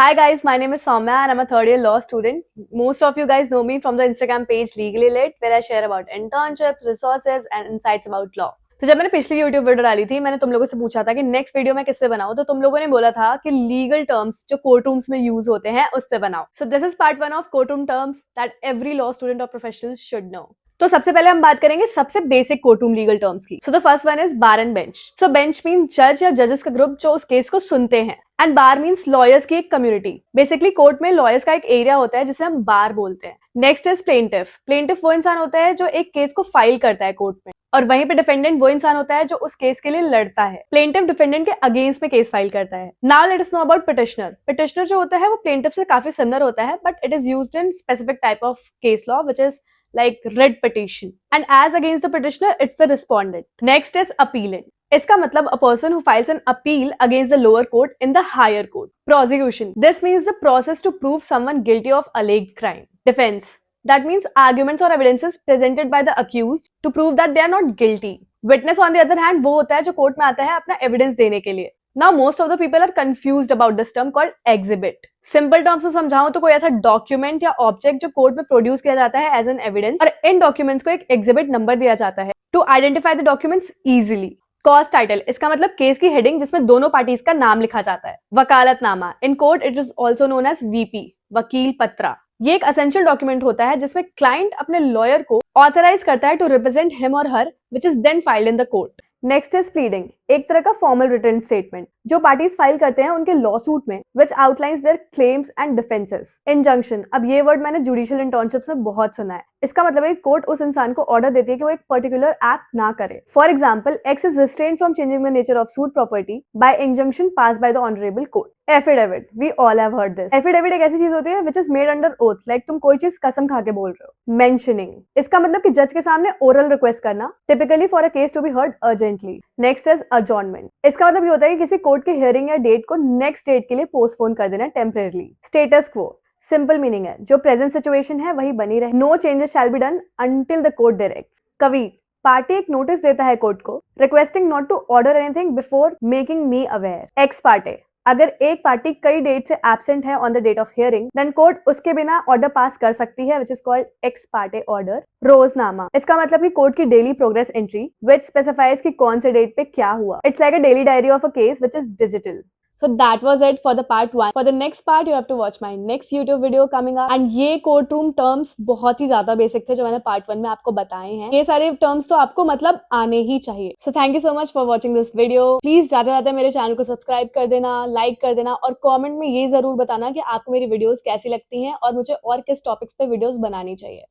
Hi guys, my name is Soumya and I'm a third year law student. Most of you guys know me from the Instagram page Legally Lit where I share about internships, resources and insights about law. तो जब मैंने पिछली YouTube video डाली थी मैंने तुम लोगों से पूछा था कि नेक्स्ट वीडियो मैं किस पे बनाऊं, तो तुम लोगों ने बोला था कि लीगल टर्म्स जो कोर्ट रूम्स में यूज होते हैं उस पे बनाओ. So this is part 1 of court room terms that every law student और प्रोफेशनल शुड नो. तो सबसे पहले हम बात करेंगे सबसे basic court room legal terms की. So the first one is bar and bench. So bench mean जज या जजेस का ग्रुप जो उस केस को सुनते हैं, एंड बार मीन्स लॉयर्स की एक कम्युनिटी. बेसिकली कोर्ट में लॉयर्स का एक एरिया होता है जिसे हम बार बोलते हैं. Next is plaintiff. प्लेंटिफ वो इंसान होता है जो एक केस को फाइल करता है कोर्ट में, और वहीं पे डिफेंडेंट वो इंसान होता है जो उस केस के लिए लड़ता है. प्लेंटिफ डिफेंडेंट के अगेंस्ट में केस फाइल करता है. Now let us know about petitioner. Petitioner जो होता है वो प्लेंटिफ से काफी सिमिलर होता है, but it is used in specific type of case law which is like writ petition, and as against the petitioner it's the respondent. Next is appellant. इसका मतलब a person who files an appeal against the lower court in the higher court. Prosecution. This means the process to prove someone guilty of alleged crime. Defense. That means arguments or evidences presented by the accused to prove that they are not guilty. Witness on the other hand वो होता है जो court में आता है अपना evidence देने के लिए. Now most of the people are confused about this term called exhibit. Simple terms में समझाऊं तो कोई ऐसा डॉक्यूमेंट या ऑब्जेक्ट जो कोर्ट में प्रोड्यूस किया जाता है एज एन एविडेंस, और इन डॉक्यूमेंट्स को एक एग्जिबिट नंबर दिया जाता है to identify the documents easily. Cause title. इसका मतलब केस की हेडिंग जिसमें दोनों पार्टीज का नाम लिखा जाता है. Vakalatnama. In court it is also known as VP, vakil patra. ये एक असेंशियल डॉक्यूमेंट होता है जिसमें क्लाइंट अपने लॉयर को ऑथराइज करता है टू रिप्रेजेंट हिम और her, which is then filed in the court. Next is pleading. एक तरह का फॉर्मल रिटन स्टेटमेंट जो पार्टीज फाइल करते हैं उनके लॉ सूट में, which outlines their claims and defences. Injunction. अब ये वर्ड मैंने जुडिशियल इंटर्नशिप्स में बहुत सुना है. इसका मतलब है कोर्ट उस इंसान को ऑर्डर देती है कि वो एक पर्टिकुलर एक्ट ना करे. For example, X is restrained from changing the nature of suit property by injunction pass by the honourable court. Affidavit. We all have heard this. Affidavit एक ऐसी चीज होती है which is made under oath, like तुम कोई चीज कसम खा के बोल रहे हो. मेंशनिंग. इसका मतलब कि जज के सामने ओरल रिक्वेस्ट करना, typically for a case to be heard urgently. Next is adjournment. इसका मतलब ये होता है कि किसी कोर्ट की हियरिंग या डेट को नेक्स्ट डेट के लिए पोस्टपोन कर देना temporarily. Status quo. Simple meaning है जो प्रेजेंट सिचुएशन है वही बनी रहे. No changes shall be done until the court directs. Caveat. Party एक नोटिस देता है कोर्ट को requesting not to order anything before making me aware. Ex parte. अगर एक पार्टी कई डेट से एब्सेंट है on the date of hearing, then court उसके बिना ऑर्डर पास कर सकती है, which is called x parte order. Rojnama. इसका मतलब कि कोर्ट की daily progress entry which specifies कि कौन से डेट पे क्या हुआ. It's like a daily diary of a case which is digital. So that was it for the part 1. For the next part you have to watch my next YouTube video coming up. And ये court room terms बहुत ही ज्यादा basic थे जो मैंने part 1 में आपको बताए हैं. ये सारे टर्म्स तो आपको मतलब आने ही चाहिए. So thank you so much for watching this video. Please जाते जाते मेरे चैनल को सब्सक्राइब कर देना, लाइक कर देना, और कॉमेंट में ये जरूर बताना कि आपको मेरी वीडियोस कैसी लगती हैं और मुझे और किस टॉपिक्स पे वीडियोस बनानी चाहिए.